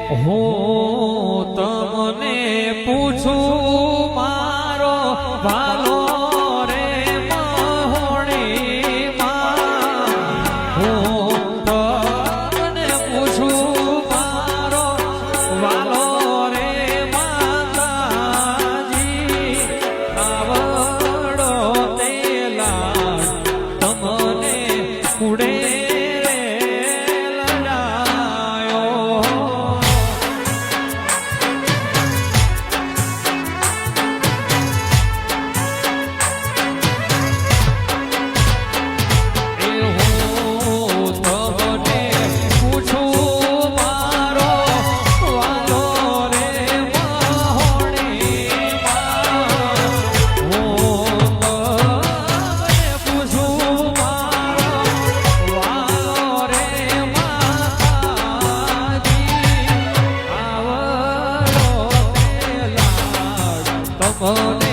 હું તમને પૂછું મારો ભાલો રે મહોણીમાં હું તમને પૂછું મારો વાલો રે માતાજી આવડો તે લાડ તમને કુડે Oh